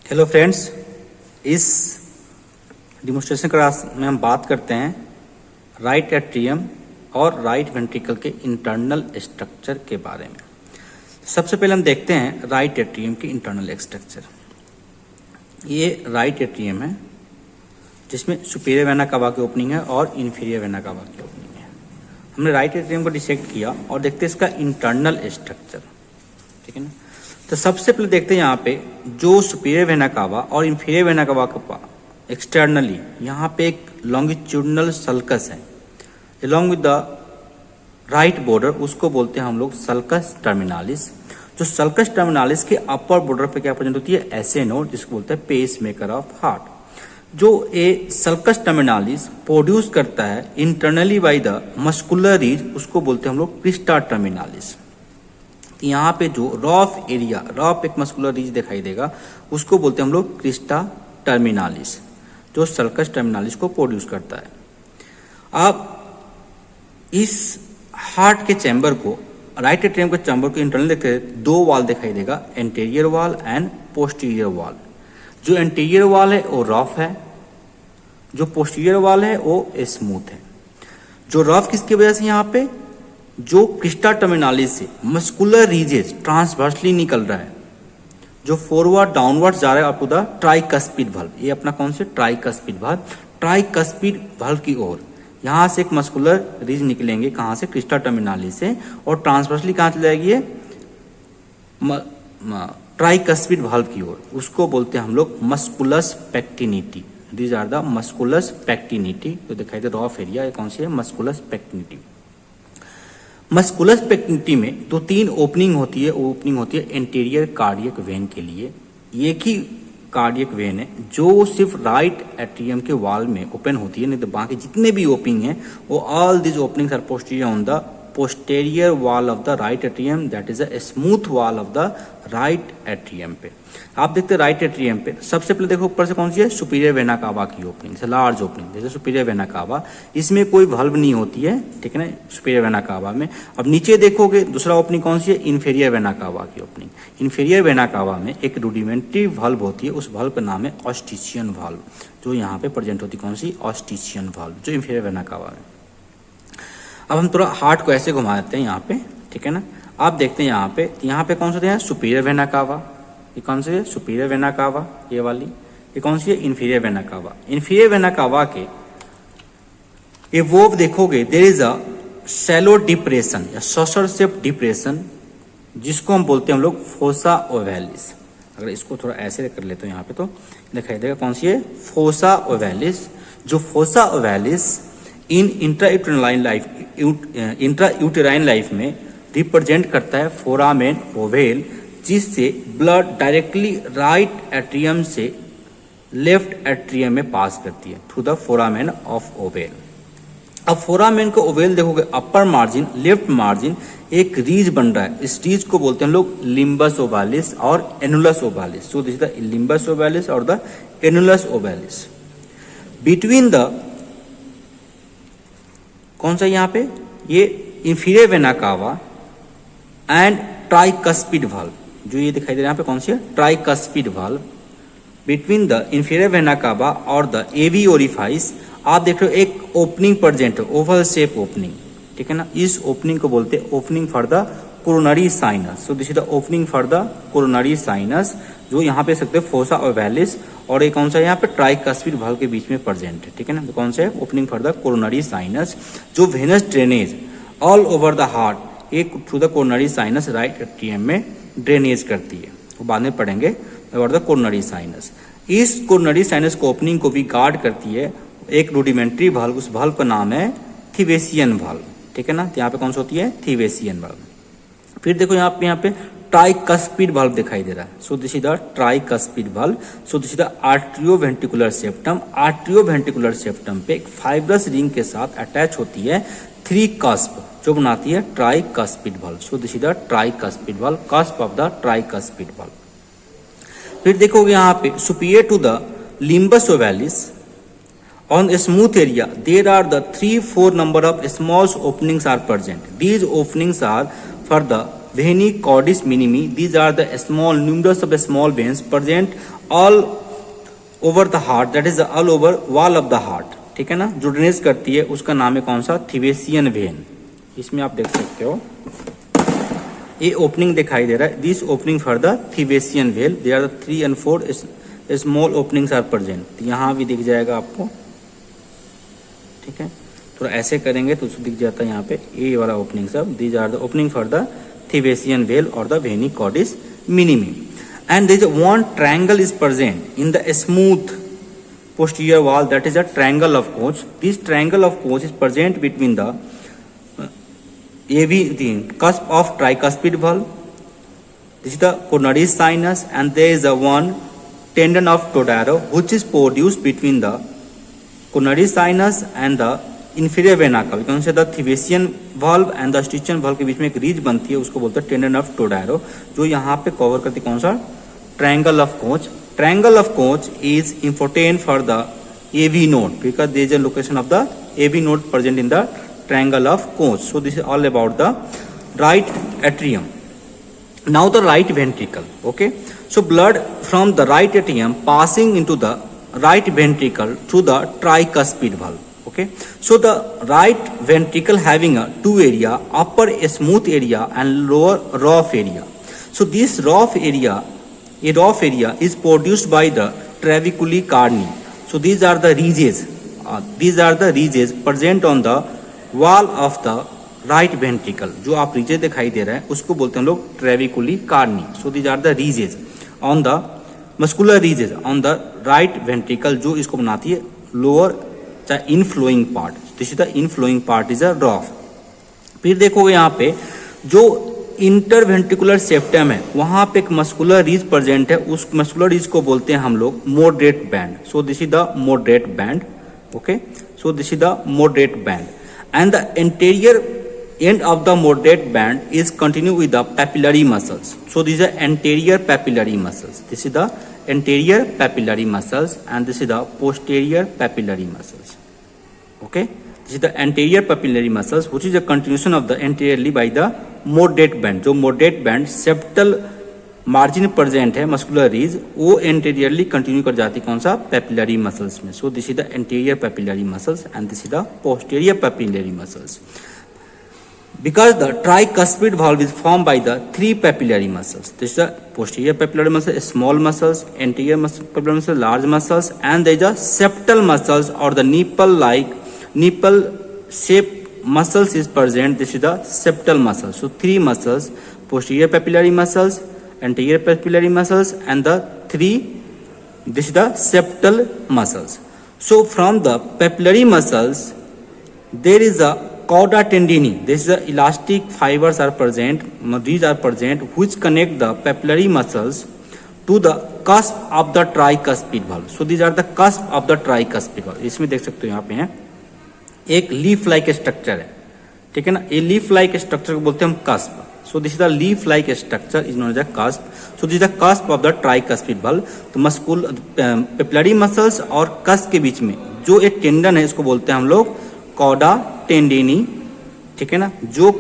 Hello friends, इस demonstration class में हम बात करते हैं राइट एट्रियम और राइट वेंट्रिकल के इंटरनल स्ट्रक्चर के बारे में। सबसे पहले हम देखते हैं राइट एट्रियम के इंटरनल स्ट्रक्चर। ये राइट एट्रियम है जिसमें सुपीरियर वेना कावा की ओपनिंग है और इन्फीरियर वेना कावा की ओपनिंग है। हमने राइट एट्रियम को डिसेक्ट किया और देखते हैं इसका इंटरनल स्ट्रक्चर, ठीक है ना। तो सबसे पहले देखते हैं यहाँ पे जो सुपीरियर वेना कावा और इंफीरियर वेना कावा का एक्सटर्नली यहाँ पे एक लॉन्गिट्यूडनल सल्कस है along with the right border, उसको बोलते हैं हम लोग सल्कस टर्मिनालिस। जो सल्कस टर्मिनालिस के अपर बॉर्डर पे क्या प्रेजेंट होती है, ऐसे नोड, जिसको बोलते हैं पेस मेकर ऑफ हार्ट। जो ए सल्कस टर्मिनालिस प्रोड्यूस करता है इंटरनली बाय द मस्कुलर रीज, उसको बोलते हैं हम लोग क्रिस्टा टर्मिनालिस। यहाँ पे जो रॉफ एरिया, रॉफ एक मस्कुलर रीज दिखाई देगा, उसको बोलते हैं हम लोग क्रिस्टा टर्मिनालिस, जो सल्कस टर्मिनालिस को प्रोड्यूस करता है। अब इस हार्ट के चैम्बर को, राइट एट्रियम के चैम्बर को इंटरनल देखते हैं, दो वॉल दिखाई देगा, anterior wall and posterior wall. जो एंटीरियर वॉल है वो रफ है, जो पोस्टीरियर वॉल है वो स्मूथ है। जो रफ किसकी वजह से, यहाँ पे जो क्रिस्टा टर्मिनालिस से मस्कुलर रीजेस ट्रांसवर्सली निकल रहा है, जो फॉरवर्ड डाउनवर्ड जा रहा है आपको द ट्राइकस्पिड वाल्व। ये अपना कौन से ट्राइकस्पिड वाल्व, ट्राइकस्पिड वाल्व की ओर यहाँ से एक मस्कुलर रीज निकलेंगे, कहाँ से, क्रिस्टा टर्मिनालिस से, और ट्रांसवर्सली कहाँ चली जाएगी, ट्राइकस्पिड वाल्व की ओर। उसको बोलते हैं हम लोग musculus pectinati. These are the musculus pectinati. तो दिखाई दे रॉफ एरिया, ये कौन सी है, मस्कुलस पेक्टिनिटी। मस्कुलस पेक्टिनिटी में तो तीन ओपनिंग होती है। ओपनिंग होती है एंटीरियर कार्डियक वेन के लिए, एक ही कार्डियक वेन है जो सिर्फ राइट एट्रियम के वॉल में ओपन होती है, नहीं तो बाकी जितने भी ओपनिंग है वो all this openings are posterior on the posterior wall of the right atrium, that is a smooth wall of the right atrium पे। आप देखते हैं राइट एट्रियम पे सबसे पहले देखो ऊपर से कौन सी है, सुपीरियर वेना कावा की ओपनिंग, लार्ज ओपनिंग, जैसे सुपीरियर वेना कावा, इसमें कोई वाल्व नहीं होती है, ठीक है ना, सुपीरियर वेना कावा में। अब नीचे देखोगे दूसरा ओपनिंग कौन सी है, इन्फीरियर वेना कावा की ओपनिंग। इन्फीरियर वेना कावा में एक रूडिमेंट्री वाल्व होती है, उस वाल्व का नाम है ऑस्टिशियन वाल्व, जो यहाँ पे प्रेजेंट होती है, कौन सी, ऑस्टिशियन वाल्व, जो इन्फीरियर वेना कावा में। अब हम थोड़ा हार्ट को ऐसे घुमा देते हैं यहाँ पे, ठीक है ना। आप देखते हैं यहाँ पे कौन सा है, सुपीरियर वेना कावा। ये कौन सी है, सुपीरियर वेना कावा, ये वाली। ये कौन सी है, inferior vena cava. Inferior vena cava के ये वोव देखोगे, there is a shallow depression या सॉसर शेप डिप्रेशन, जिसको हम बोलते हैं हम लोग फोसा ओवैलिस। अगर इसको थोड़ा ऐसे कर लेते हैं यहाँ पे तो दिखाई देगा, कौन सी है, फोसा ओवैलिस। जो फोसा ओवैलिस इन इंट्रायूटेराइन लाइफ में रिप्रेजेंट करता है फोरामेन ओवेल, जिससे ब्लड डायरेक्टली राइट एट्रियम से लेफ्ट एट्रियम में पास करती है through the foramen of oval. अब फोरामेन को ओवेल देखोगे, अपर मार्जिन, लेफ्ट मार्जिन एक रीज बन रहा है, इस रीज को बोलते हैं हम लोग लिम्बस ओवालिस और annulus ovalis. So this is the limbus ovalis और the annulus ovalis. Between the कौन सा यहाँ पे, ये inferior vena cava and tricuspid valve, जो ये दिखाई दे रहा है यहाँ पे, कौन सी है, tricuspid valve. Between the inferior vena कावा और द एवी ओरिफाइस आप देख रहे हो एक ओपनिंग प्रेजेंट है, ओवल शेप ओपनिंग, ठीक है ना। इस ओपनिंग को बोलते हैं opening for the coronary sinus. So this is the opening for the coronary sinus, जो यहाँ पे सकते हैं फोसा ओवैलिस, और एक कौन सा यहाँ पे, ट्राइकस्पिड वाल्व के बीच में प्रेजेंट है, ठीक है ना। तो कौन सा है, opening for the coronary sinus. जो venous drainage all over the heart एक through the coronary sinus right atrium में ड्रेनेज करती है, वो बाद में पढ़ेंगे, ओवर द कोरोनरी साइनस। इस कोरोनरी साइनस को ओपनिंग को भी गार्ड करती है एक रूडिमेंट्री वाल्व, उस वाल्व का नाम है थिवेसियन वाल्व, ठीक है ना। तो यहाँ पे कौन सा होती है, थिवेसियन वाल्व। फिर देखो यहाँ पे ट्राइकस्पिड वाल्व दिखाई दे रहा है। So this is the tricuspid valve. So this is the atrioventricular septum. Atrioventricular septum पे एक फाइब्रस रिंग के साथ अटैच होती है थ्री कस्प, जो बनाती है tricuspid valve. So this is the tricuspid valve, cusp of the tricuspid valve. फिर देखोगे यहाँ पे superior to the limbus ovalis on a smooth area there are the 3-4 number of small openings are present. These openings are for the veni cordis minimi. These are the small numerous of small veins present all over the heart, that is all over wall of the heart, ठीक है ना, जो drainage करती है उसका नाम है कौन सा, थिवेसियन वेन। इसमें आप देख सकते हो ये ओपनिंग दिखाई दे रहा है, this opening for the Thebesian vein, they are the 3 and 4 small openings are present. यहाँ भी दिख जाएगा आपको, ठीक है, थोड़ा ऐसे करेंगे तो दिख जाता है यहाँ पे ये वाला ओपनिंग सब, these are the opening for the Thebesian vein और the venae cordis minimae. And there is one triangle is present in the smooth posterior wall, that is a triangle of Koch. This triangle of Koch is present between the the cusp of tricuspid valve. This is the coronary sinus, and there is a one tendon of Todaro which is produced between the coronary sinus and the inferior vena cava. कौन से, the थिवेसियन valve and the Stichian valve के बीच में एक रीज बनती है, उसको बोलते हैं टेंडन ऑफ टोडारो, जो यहाँ पे कवर करती है कौन सा, triangle of coach. Triangle of coach is important for the AV node because there is a location of the AV node present in the triangle of Koch. So this is all about the right atrium. Now the right ventricle. Okay, so blood from the right atrium passing into the right ventricle through the tricuspid valve. Okay, so the right ventricle having a two area, upper smooth area and lower rough area. So this rough area is produced by the trabeculae carni. So these are the ridges present on the wall of the right ventricle. जो आप ridges दिखाई दे रहा है उसको बोलते हैं लोग ट्रेविकुली Carney. So these are the ridges on the muscular ridges on the right ventricle, जो इसको बनाती है lower inflowing part. This is the inflowing part is a rough. फिर देखोगे यहाँ पे जो इंटरवेंट्रिकुलर सेप्टम है वहां पे एक मस्कुलर रीज प्रेजेंट है, उस मस्कुलर रीज को बोलते हैं हम लोग moderate band. So this is the moderate band. Okay, so this is the moderate band and the anterior end of the moderate band is continue with the papillary muscles. So these are anterior papillary muscles. This is the anterior papillary muscles and this is the posterior papillary muscles. Okay, this is the anterior papillary muscles which is a continuation of the anteriorly by the moderate band. जो moderate band septal margin present है muscular ridge वो anteriorly continue कर जाती कौन सा, papillary muscles में. So this is the anterior papillary muscles and this is the posterior papillary muscles. Because the tricuspid valve is formed by the three papillary muscles. This is the posterior papillary muscle, small muscles, anterior papillary muscle, large muscles, and there is a septal muscles or the nipple shaped muscles is present. This is the septal muscles. So three muscles: posterior papillary muscles, anterior papillary muscles, and the three. This is the septal muscles. So from the papillary muscles, there is a cauda tendini. This is the elastic fibers are present. These are present which connect the papillary muscles to the cusp of the tricuspid valve. So these are the cusp of the tricuspid valve. इसमें देख सकते हो यहाँ पे है एक leaf like structure है, ठीक है ना. ये लीफ लाइक स्ट्रक्चर को बोलते हैं हम cusp. So this is the leaf like structure is known as a cusp. So this is the cusp of the tricuspid valve. तो papillary muscles और cusp के बीच में जो एक टेंडन है इसको बोलते हैं हम लोग कॉडा टेंडिनी, ठीक है ना, जो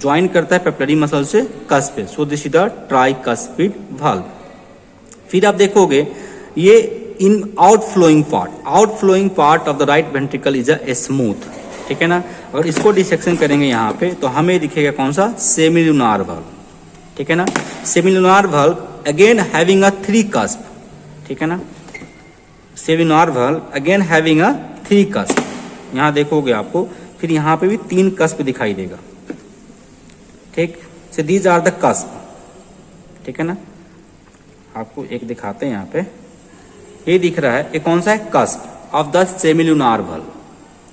ज्वाइन करता है पेपिलरी मसल से कस्प पे. So this is the tricuspid valve. फिर आप देखोगे ये in outflowing part of the right ventricle is a smooth, ठीक है ना. अगर इसको डिसेक्शन करेंगे यहाँ पे तो हमें दिखेगा कौन सा, सेमिलुनार वाल्व, ठीक है ना. Semilunar valve again having a three cusp, ठीक है ना. Semilunar valve again having a three cusp. यहाँ देखोगे आपको फिर यहाँ पे भी तीन कस्प दिखाई देगा, ठीक. So these are the cusp, ठीक है ना. आपको एक दिखाते हैं यहाँ पे, ये दिख रहा है, ये कौन सा है, cusp of the semilunar valve,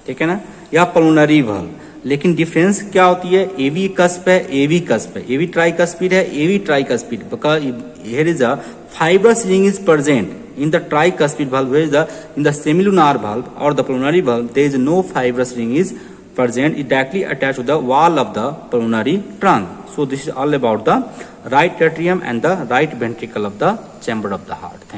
ठीक है ना, या पल्मोनरी वाल्व. लेकिन डिफरेंस क्या होती है, एवी कस्प है, एवी कस्प है, एवी ट्राइकस्पिड है, AV tricuspid. Because here is a fibrous ring is present in the tricuspid valve, whereas in the semilunar valve or the pulmonary valve there is no fibrous ring is present. It directly attached to the wall of the pulmonary trunk. So this is all about the right atrium and the right ventricle of the chamber of the heart.